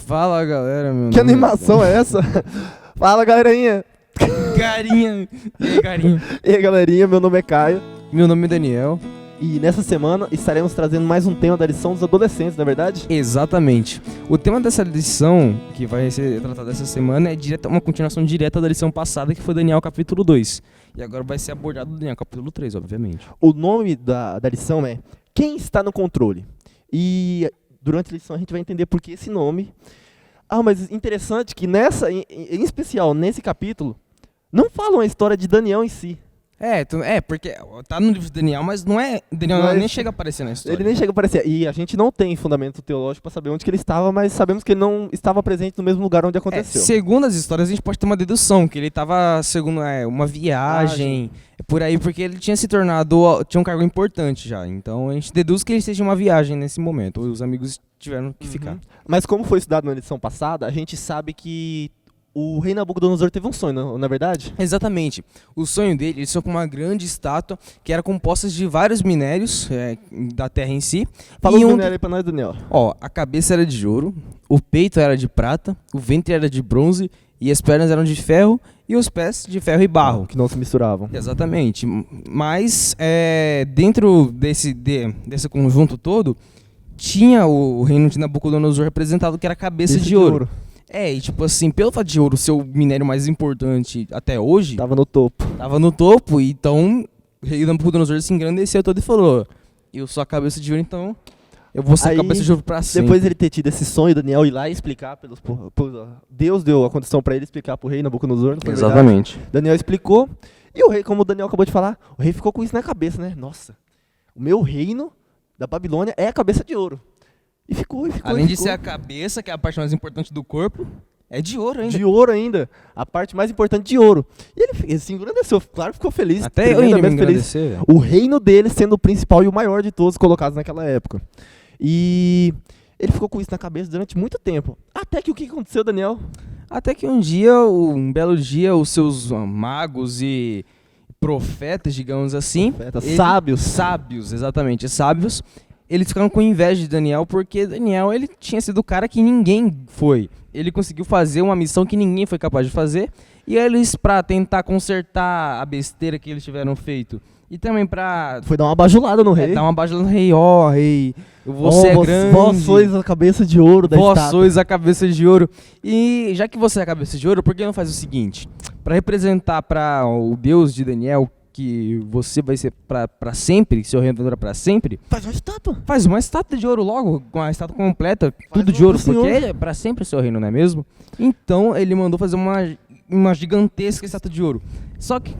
Fala, galera, meu Que nome animação é essa? Fala, galerinha. Garinha. E aí, Garinha? E aí, galerinha, meu nome é Caio. Meu nome é Daniel. E nessa semana estaremos trazendo mais um tema da lição dos adolescentes, não é verdade? Exatamente. O tema dessa lição, que vai ser tratado essa semana, é uma continuação direta da lição passada, que foi Daniel capítulo 2. E agora vai ser abordado Daniel capítulo 3, obviamente. O nome da lição é Quem está no controle? E durante a lição a gente vai entender por que esse nome. Mas interessante que em especial nesse capítulo, não falam a história de Daniel em si. Porque tá no livro de Daniel, mas não é... Daniel nem chega a aparecer na história. Ele nem chega a aparecer. E a gente não tem fundamento teológico para saber onde que ele estava, mas sabemos que ele não estava presente no mesmo lugar onde aconteceu. Segundo as histórias, a gente pode ter uma dedução, que ele estava, segundo uma viagem, por aí, porque ele tinha se tornado... Tinha um cargo importante já. Então a gente deduz que ele seja uma viagem nesse momento. Os amigos tiveram que ficar. Mas como foi estudado na lição passada, a gente sabe que o rei Nabucodonosor teve um sonho, não é verdade? Exatamente. O sonho dele, ele sonhou com uma grande estátua que era composta de vários minérios da terra em si. Fala o minério aí pra nós, Daniel. A cabeça era de ouro, o peito era de prata, o ventre era de bronze e as pernas eram de ferro e os pés de ferro e barro. Que não se misturavam. Exatamente. Mas dentro desse conjunto todo, tinha o reino de Nabucodonosor representado, que era a cabeça de ouro. E tipo assim, pelo fato de ouro ser o minério mais importante até hoje... Tava no topo, então o rei Nabucodonosor se engrandeceu todo e falou: eu sou a cabeça de ouro, então eu vou ser a cabeça de ouro pra sempre. Depois de ele ter tido esse sonho, Daniel ir lá e explicar Deus deu a condição pra ele explicar pro rei Nabucodonosor, não foi Exatamente. verdade? Daniel explicou, e o rei, como o Daniel acabou de falar, o rei ficou com isso na cabeça, né? Nossa, o meu reino da Babilônia é a cabeça de ouro. E ficou. Além de ser a cabeça, que é a parte mais importante do corpo, é de ouro ainda. De ouro ainda. A parte mais importante de ouro. E ele se engrandeceu. Claro que ficou feliz. Até eu ainda me engrandeci. O reino dele sendo o principal e o maior de todos colocados naquela época. E ele ficou com isso na cabeça durante muito tempo. Até que o que aconteceu, Daniel? Até que um belo dia, os seus magos e profetas, digamos assim... Sábios, exatamente, sábios... Eles ficaram com inveja de Daniel, porque Daniel, ele tinha sido o cara que ninguém foi. Ele conseguiu fazer uma missão que ninguém foi capaz de fazer. E eles, pra tentar consertar a besteira que eles tiveram feito, e também pra... Foi dar uma bajulada no rei. Dar uma bajulada no rei. Rei, você é grande. Vós sois a cabeça de ouro da estátua. Vós sois a cabeça de ouro. E já que você é a cabeça de ouro, por que não faz o seguinte? Pra representar para o Deus de Daniel, que você vai ser pra sempre, seu reino vai durar pra sempre. Faz uma estátua. Faz uma estátua de ouro logo, com a estátua completa, tudo de ouro, porque é pra sempre seu reino, não é mesmo? Então ele mandou fazer uma gigantesca estátua de ouro. Só que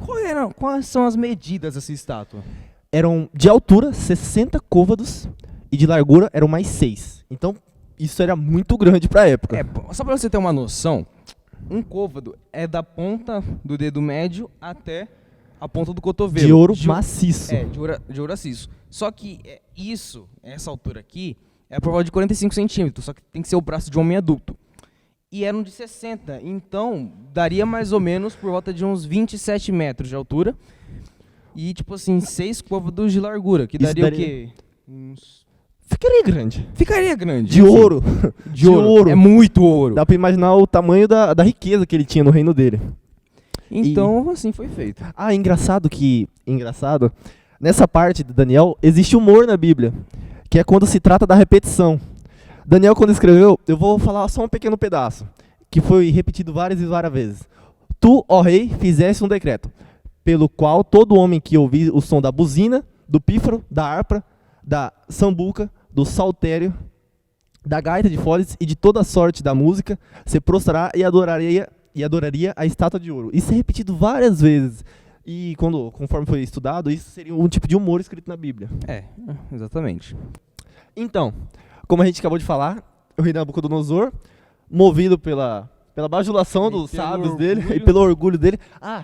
quais são as medidas dessa estátua? Eram de altura 60 côvados e de largura eram mais 6. Então isso era muito grande pra época. Só pra você ter uma noção, um côvado é da ponta do dedo médio até a ponta do cotovelo. De ouro maciço. De ouro maciço. Só que essa altura aqui, é por volta de 45 centímetros, só que tem que ser o braço de um homem adulto. E eram de 60, então daria mais ou menos por volta de uns 27 metros de altura. E tipo assim, 6 côvados de largura, que daria o quê? Ficaria grande. De ouro. De ouro. É muito ouro. Dá pra imaginar o tamanho da riqueza que ele tinha no reino dele. Então, assim foi feito. Engraçado, nessa parte de Daniel, existe humor na Bíblia, que é quando se trata da repetição. Daniel, quando escreveu, eu vou falar só um pequeno pedaço, que foi repetido várias e várias vezes. Tu, ó rei, fizeste um decreto, pelo qual todo homem que ouvir o som da buzina, do pífaro, da harpa, da sambuca, do saltério, da gaita de foles e de toda sorte da música, se prostrará e adoraria a estátua de ouro. Isso é repetido várias vezes. E conforme foi estudado, isso seria um tipo de humor escrito na Bíblia. Exatamente. Então, como a gente acabou de falar, o rei Nabucodonosor, movido pela bajulação dos sábios dele e pelo orgulho dele.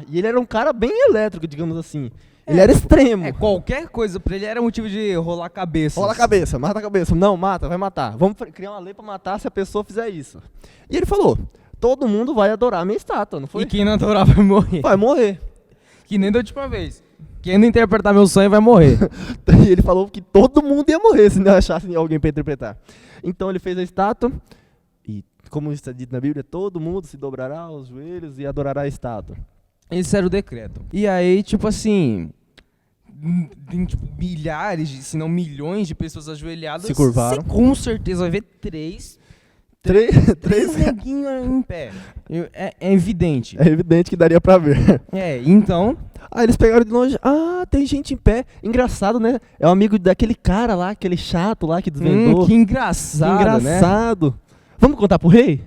E ele era um cara bem elétrico, digamos assim. Ele era extremo. Qualquer coisa pra ele era motivo de rolar a cabeça. Rola a cabeça, mata a cabeça. Não, mata, vai matar. Vamos criar uma lei pra matar se a pessoa fizer isso. E ele falou: todo mundo vai adorar a minha estátua, não foi? E quem não adorar vai morrer. Vai morrer. Que nem da última vez. Quem não interpretar meu sonho vai morrer. E ele falou que todo mundo ia morrer se não achasse alguém pra interpretar. Então ele fez a estátua e como está dito na Bíblia, todo mundo se dobrará aos joelhos e adorará a estátua. Esse era o decreto. E aí, tipo assim, tem tipo, milhares, se não milhões de pessoas ajoelhadas. Se curvaram. Você com certeza vai ver três neguinhos em pé. É evidente. É evidente que daria pra ver. Então... Aí eles pegaram de longe, tem gente em pé. Engraçado, né? É um amigo daquele cara lá, aquele chato lá que desvendou. Que engraçado, né? Vamos contar pro rei?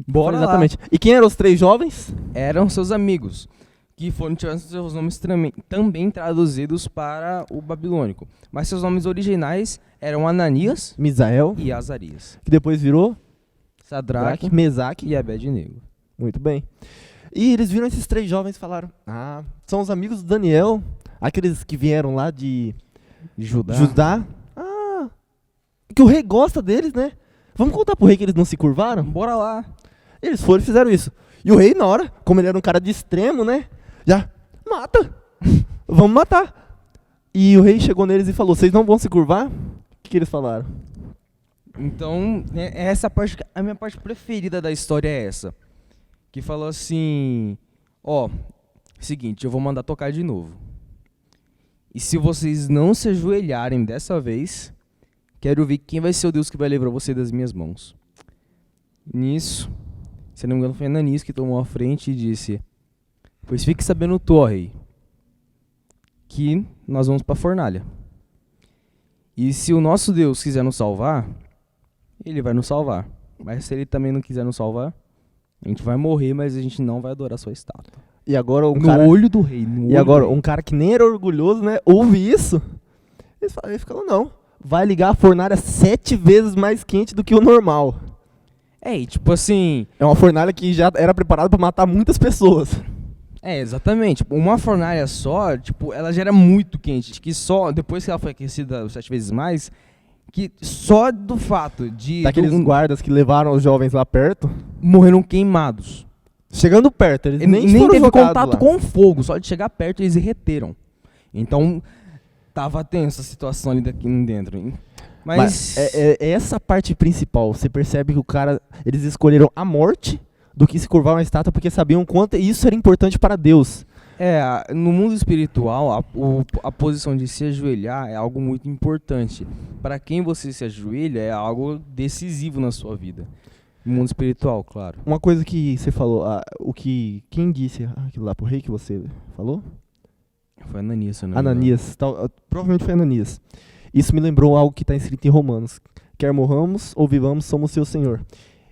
Bora exatamente. Lá. E quem eram os 3 jovens? Eram seus amigos, que tiveram seus nomes também traduzidos para o babilônico. Mas seus nomes originais eram Ananias, Misael e Azarias. Que depois virou Sadraque, Mesaque e Abednego. Muito bem. E eles viram esses 3 jovens e falaram, são os amigos do Daniel, aqueles que vieram lá de Judá. Que o rei gosta deles, né? Vamos contar pro rei que eles não se curvaram? Bora lá. Eles foram e fizeram isso. E o rei, na hora, como ele era um cara de extremo, né? Já, mata. Vamos matar. E o rei chegou neles e falou, vocês não vão se curvar? O que eles falaram? Então, essa parte, a minha parte preferida da história é essa. Que falou assim, seguinte, eu vou mandar tocar de novo. E se vocês não se ajoelharem dessa vez, quero ver quem vai ser o Deus que vai livrar você das minhas mãos. Nisso, se não me engano foi Ananias que tomou a frente e disse, pois fique sabendo tu, ó rei, que nós vamos para a fornalha. E se o nosso Deus quiser nos salvar, ele vai nos salvar. Mas se ele também não quiser nos salvar, a gente vai morrer, mas a gente não vai adorar a sua estátua. E agora olho do rei. Um cara que nem era orgulhoso, né? Ouve isso. Ele falou, não. Vai ligar a fornalha 7 vezes mais quente do que o normal. E tipo assim... É uma fornalha que já era preparada para matar muitas pessoas. Exatamente. Uma fornalha só, tipo, ela já era muito quente. Que só, depois que ela foi aquecida 7 vezes mais... Que só do fato de... Daqueles guardas que levaram os jovens lá perto... Morreram queimados. Chegando perto, eles nem teve contato com o fogo. Só de chegar perto eles derreteram. Então, tava tensa a situação ali daqui dentro, hein? Mas é essa parte principal. Você percebe que eles escolheram a morte do que se curvar uma estátua porque sabiam quanto isso era importante para Deus. No mundo espiritual, a posição de se ajoelhar é algo muito importante. Para quem você se ajoelha é algo decisivo na sua vida. No mundo espiritual, claro. Uma coisa que você falou, quem disse aquilo lá pro rei que você falou? Foi Ananias, não Ananias, provavelmente foi Ananias. Isso me lembrou algo que está escrito em Romanos. Quer morramos ou vivamos, somos seu Senhor.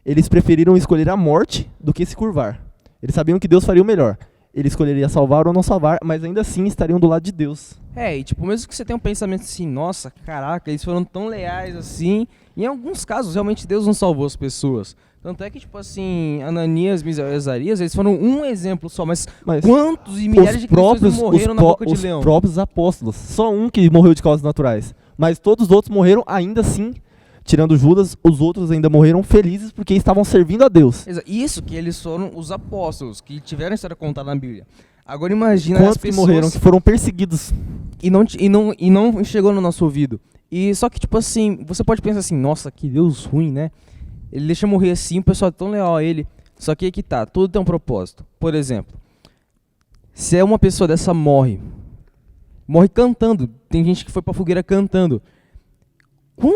Eles preferiram escolher a morte do que se curvar. Eles sabiam que Deus faria o melhor. Ele escolheria salvar ou não salvar, mas ainda assim estariam do lado de Deus. E tipo, mesmo que você tenha um pensamento assim, nossa, caraca, eles foram tão leais assim, em alguns casos, realmente Deus não salvou as pessoas. Tanto é que, tipo assim, Ananias, Misael e Azarias, eles foram um exemplo só, mas quantos e milhares de cristãos morreram na boca de leão? Os próprios apóstolos, só um que morreu de causas naturais, mas todos os outros morreram ainda assim. Tirando Judas, os outros ainda morreram felizes porque estavam servindo a Deus. Isso que eles foram os apóstolos, que tiveram a história contada na Bíblia. Agora imagina quantos as pessoas que morreram, que foram perseguidos. E não chegou no nosso ouvido. E só que, tipo assim, você pode pensar assim, nossa, que Deus ruim, né? Ele deixa morrer assim, o pessoal é tão leal a ele. Só que aí que tá, tudo tem um propósito. Por exemplo, se uma pessoa dessa morre cantando, tem gente que foi pra fogueira cantando.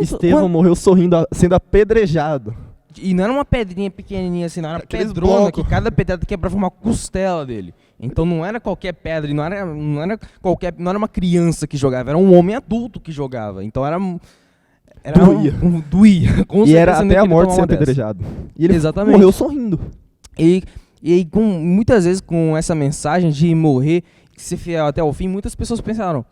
Estevão morreu sorrindo, sendo apedrejado. E não era uma pedrinha pequenininha assim, não era uma pedrona, que cada pedrada quebrava uma costela dele. Então não era qualquer pedra, não era uma criança que jogava, era um homem adulto que jogava. Então doía. E era até a morte ser apedrejado. E ele morreu sorrindo. E muitas vezes com essa mensagem de morrer, ser fiel até o fim, muitas pessoas pensaram,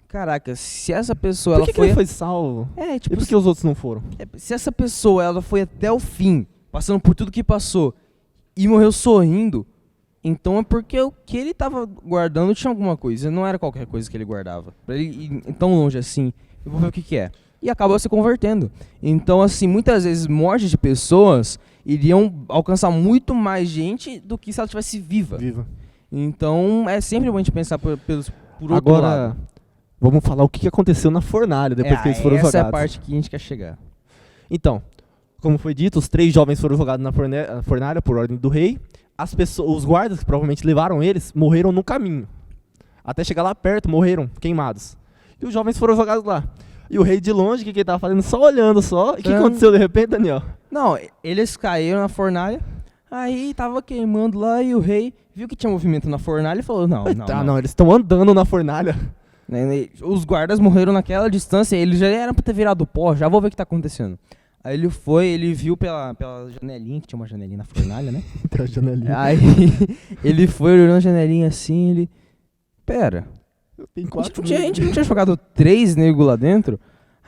caraca, se essa pessoa... Por que ele foi salvo? Tipo, e por que os outros não foram? Se essa pessoa ela foi até o fim, passando por tudo que passou, e morreu sorrindo, então é porque o que ele estava guardando tinha alguma coisa. Não era qualquer coisa que ele guardava. Pra ele ir tão longe assim, eu vou ver o que é. E acabou se convertendo. Então, assim, muitas vezes mortes de pessoas iriam alcançar muito mais gente do que se ela estivesse viva. Então, é sempre bom a gente pensar por outro lado. Vamos falar o que aconteceu na fornalha depois que eles foram jogados. Essa é a parte que a gente quer chegar. Então, como foi dito, os 3 jovens foram jogados na fornalha por ordem do rei. Os guardas, que provavelmente levaram eles, morreram no caminho. Até chegar lá perto, morreram queimados. E os jovens foram jogados lá. E o rei de longe, o que ele estava fazendo? Só olhando só. E o que aconteceu de repente, Daniel? Não, eles caíram na fornalha, aí tava queimando lá e o rei viu que tinha movimento na fornalha e falou, não, eles estão andando na fornalha. Os guardas morreram naquela distância, eles já eram pra ter virado pó, já vou ver o que tá acontecendo. Aí ele viu pela janelinha, que tinha uma janelinha na fornalha, né? Tem uma janelinha. Aí ele foi olhando a janelinha assim, ele... Pera, a gente não tinha jogado 3 negros lá dentro?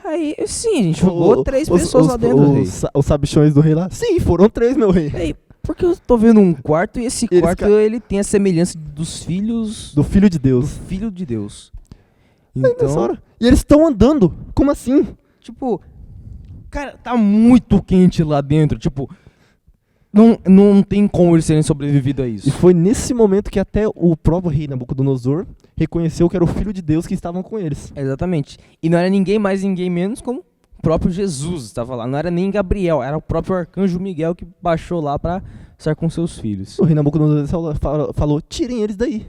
Aí, sim, a gente jogou 3 pessoas lá dentro. Os sabichões do rei lá? Sim, foram 3, meu rei. Aí, porque eu tô vendo um quarto e esse quarto ele tem a semelhança dos filhos... Do Filho de Deus. Do Filho de Deus. Então... E eles estão andando, como assim? Tipo... Cara, tá muito quente lá dentro, tipo... Não tem como eles terem sobrevivido a isso. E foi nesse momento que até o próprio rei Nabucodonosor reconheceu que era o Filho de Deus que estavam com eles. Exatamente. E não era ninguém mais, ninguém menos como o próprio Jesus estava lá. Não era nem Gabriel, era o próprio arcanjo Miguel que baixou lá para estar com seus filhos. O rei Nabucodonosor falou, tirem eles daí.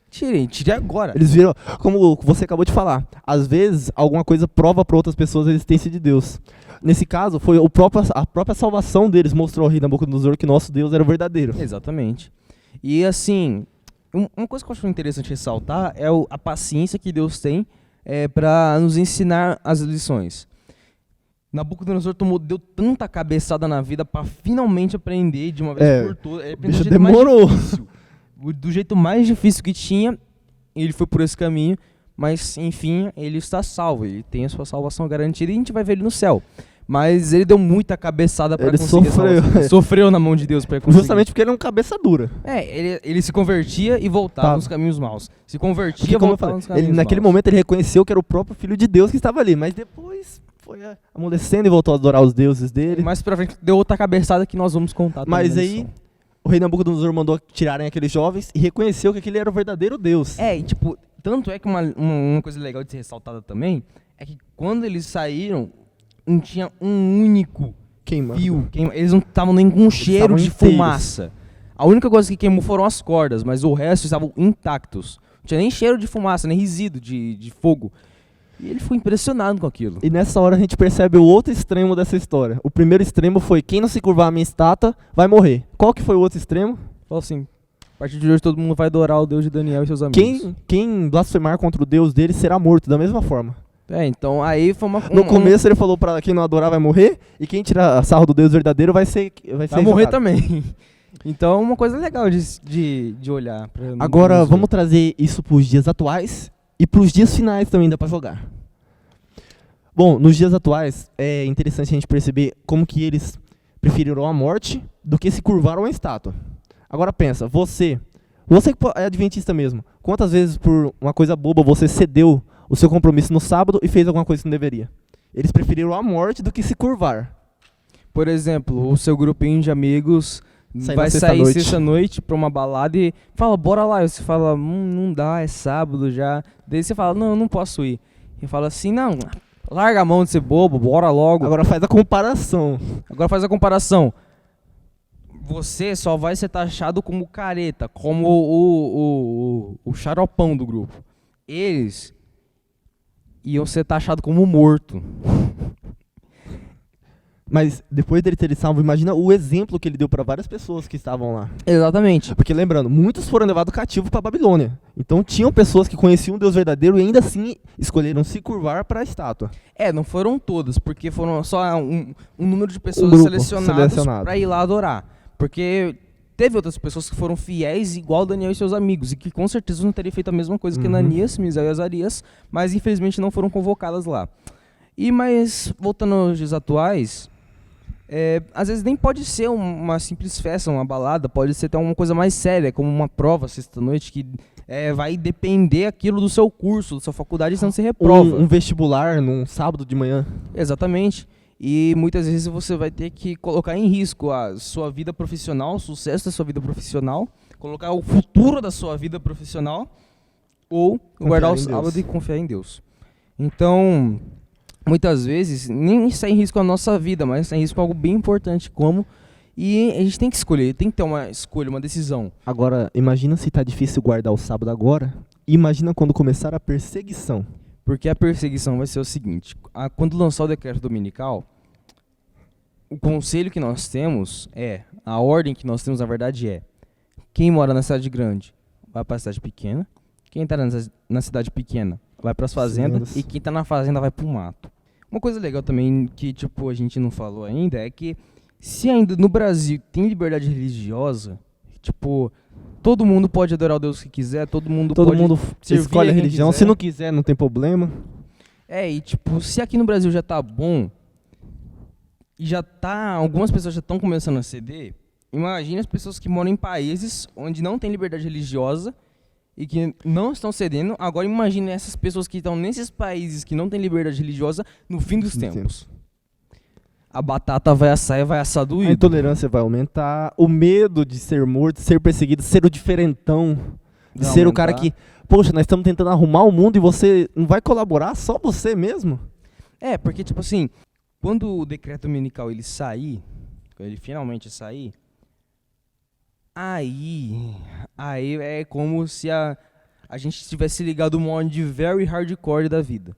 Tirem agora. Eles viram, como você acabou de falar, às vezes alguma coisa prova para outras pessoas a existência de Deus. Nesse caso, foi a própria salvação deles mostrou ao rei Nabucodonosor que nosso Deus era o verdadeiro. Exatamente. E assim, uma coisa que eu acho interessante ressaltar é a paciência que Deus tem para nos ensinar as lições. Nabucodonosor deu tanta cabeçada na vida para finalmente aprender de uma vez por todas. Ele aprendeu demorou. Do jeito mais difícil que tinha, ele foi por esse caminho, mas enfim, ele está salvo, ele tem a sua salvação garantida e a gente vai ver ele no céu. Mas ele deu muita cabeçada para conseguir sofreu na mão de Deus para conseguir. Justamente porque ele é um cabeça dura. Ele se convertia e voltava nos caminhos maus. Se convertia e voltava nos caminhos maus. Naquele momento ele reconheceu que era o próprio Filho de Deus que estava ali, mas depois foi amolecendo e voltou a adorar os deuses dele. Mais pra frente deu outra cabeçada que nós vamos contar. Mas aí o rei Nabucodonosor mandou tirarem aqueles jovens e reconheceu que aquele era o verdadeiro Deus. E tipo, tanto é que uma coisa legal de ser ressaltada também é que quando eles saíram, não tinha um único fio. Eles não estavam nem com cheiro de fumaça. A única coisa que queimou foram as cordas, mas o resto estavam intactos. Não tinha nem cheiro de fumaça, nem resíduo de fogo. E ele foi impressionado com aquilo. E nessa hora a gente percebe o outro extremo dessa história. O primeiro extremo foi quem não se curvar a minha estátua vai morrer. Qual que foi o outro extremo? Falou assim, a partir de hoje todo mundo vai adorar o Deus de Daniel e seus amigos. Quem blasfemar contra o Deus dele será morto da mesma forma. Então aí foi No começo ele falou pra quem não adorar vai morrer, e quem tirar sarro do Deus verdadeiro vai morrer também. Então é uma coisa legal de olhar. Agora vamos trazer isso pros dias atuais e pros dias finais também dá pra jogar. Bom, nos dias atuais é interessante a gente perceber como que eles preferiram a morte do que se curvaram a estátua. Agora pensa, você que é adventista mesmo, quantas vezes por uma coisa boba você cedeu o seu compromisso no sábado e fez alguma coisa que não deveria? Eles preferiram a morte do que se curvar. Por exemplo, o seu grupinho de amigos vai sair sexta-noite pra uma balada e fala, bora lá. E você fala, não dá, é sábado já. Daí você fala, não posso ir. E fala assim, não, larga a mão de ser bobo, bora logo. Agora faz a comparação. Você só vai ser taxado como careta, como o xaropão do grupo. Eles iam ser taxados como morto. Mas depois dele ter salvo, imagina o exemplo que ele deu para várias pessoas que estavam lá. Exatamente. Porque lembrando, muitos foram levados cativos para Babilônia. Então tinham pessoas que conheciam o Deus verdadeiro e ainda assim escolheram se curvar para a estátua. Não foram todas, porque foram só um número de pessoas selecionadas para ir lá adorar. Porque teve outras pessoas que foram fiéis igual Daniel e seus amigos, e que com certeza não teriam feito a mesma coisa que Ananias, Misael e Azarias, mas infelizmente não foram convocadas lá. Mas voltando aos dias atuais, às vezes nem pode ser uma simples festa, uma balada, pode ser até uma coisa mais séria, como uma prova sexta-noite, que vai depender aquilo do seu curso, da sua faculdade, senão você reprova. Um vestibular num sábado de manhã. Exatamente. E muitas vezes você vai ter que colocar em risco a sua vida profissional, o sucesso da sua vida profissional, colocar o futuro da sua vida profissional, ou guardar o sábado e confiar em Deus. Então, muitas vezes, nem está em risco a nossa vida, mas está em risco algo bem importante, como... E a gente tem que escolher, tem que ter uma escolha, uma decisão. Agora, imagina se tá difícil guardar o sábado agora, imagina quando começar a perseguição. Porque a perseguição vai ser o seguinte, quando lançar o decreto dominical, o conselho que nós temos a ordem que nós temos na verdade quem mora na cidade grande vai para a cidade pequena, quem está na cidade pequena vai para as fazendas e quem está na fazenda vai para o mato. Uma coisa legal também que tipo, a gente não falou ainda é que se ainda no Brasil tem liberdade religiosa, tipo, todo mundo pode adorar o Deus que quiser, todo mundo escolhe a religião, se não quiser não tem problema. E tipo, se aqui no Brasil já tá bom, e algumas pessoas já estão começando a ceder, imagine as pessoas que moram em países onde não tem liberdade religiosa e que não estão cedendo. Agora imagine essas pessoas que estão nesses países que não tem liberdade religiosa no fim dos tempos. A batata vai assar e vai assar doído. A intolerância vai aumentar, o medo de ser morto, de ser perseguido, ser o diferentão, de ser o cara que, poxa, nós estamos tentando arrumar o mundo e você não vai colaborar, só você mesmo? Porque tipo assim, quando o decreto dominical ele sair, quando ele finalmente sair, aí é como se a gente tivesse ligado o mod very hardcore da vida.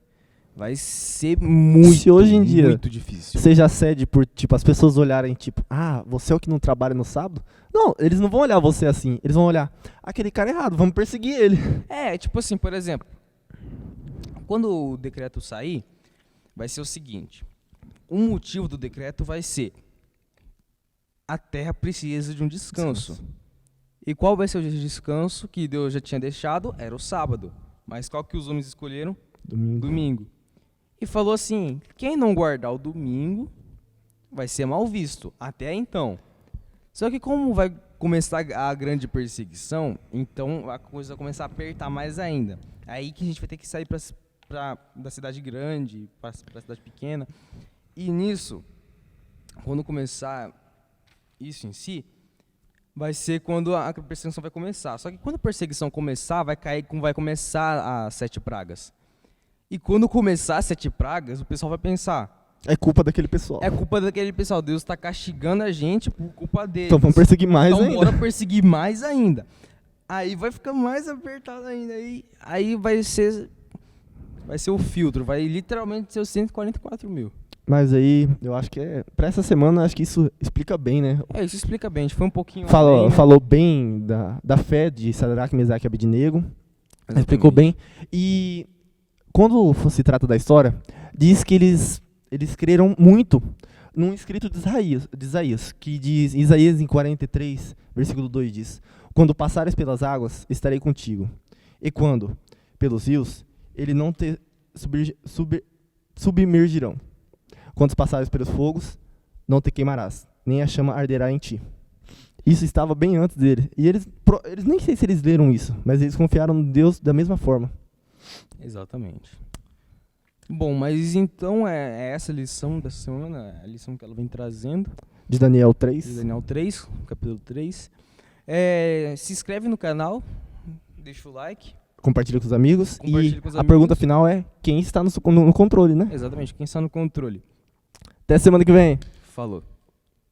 Vai ser muito, se hoje em dia muito difícil. Você já cede por, tipo, as pessoas olharem, tipo, você é o que não trabalha no sábado? Não, eles não vão olhar você assim. Eles vão olhar, aquele cara é errado, vamos perseguir ele. Tipo assim, por exemplo, quando o decreto sair, vai ser o seguinte. O motivo do decreto vai ser a terra precisa de um descanso. E qual vai ser o dia de descanso que Deus já tinha deixado? Era o sábado. Mas qual que os homens escolheram? Domingo. E falou assim, quem não guardar o domingo vai ser mal visto, até então. Só que como vai começar a grande perseguição, então a coisa vai começar a apertar mais ainda. Aí que a gente vai ter que sair da cidade grande para a cidade pequena. E nisso, quando começar isso em si, vai ser quando a perseguição vai começar. Só que quando a perseguição começar, vai começar as 7 pragas. E quando começar as 7 pragas, o pessoal vai pensar... É culpa daquele pessoal. É culpa daquele pessoal. Deus está castigando a gente por culpa deles. Então vamos perseguir mais ainda. Então bora perseguir mais ainda. Aí vai ficar mais apertado ainda. Aí vai ser o filtro. Vai literalmente ser os 144 mil. Mas aí, eu acho que pra essa semana, acho que isso explica bem, né? Isso explica bem. A gente foi um pouquinho falou bem da fé de Sadraque, Mesaque e Abednego. Explicou bem. E... quando se trata da história, diz que eles creram muito num escrito de Isaías, que diz, Isaías em 43, versículo 2 diz, quando passares pelas águas, estarei contigo. E quando pelos rios, ele não te submergirão. Quando passares pelos fogos, não te queimarás, nem a chama arderá em ti. Isso estava bem antes dele. E eles nem sei se eles leram isso, mas eles confiaram em Deus da mesma forma. Exatamente. Bom, mas então é essa lição dessa semana, a lição que ela vem trazendo. De Daniel 3. De Daniel 3, capítulo 3. Se inscreve no canal, deixa o like. Compartilha com os amigos. A pergunta final é, quem está no controle, né? Exatamente, quem está no controle. Até semana que vem. Falou.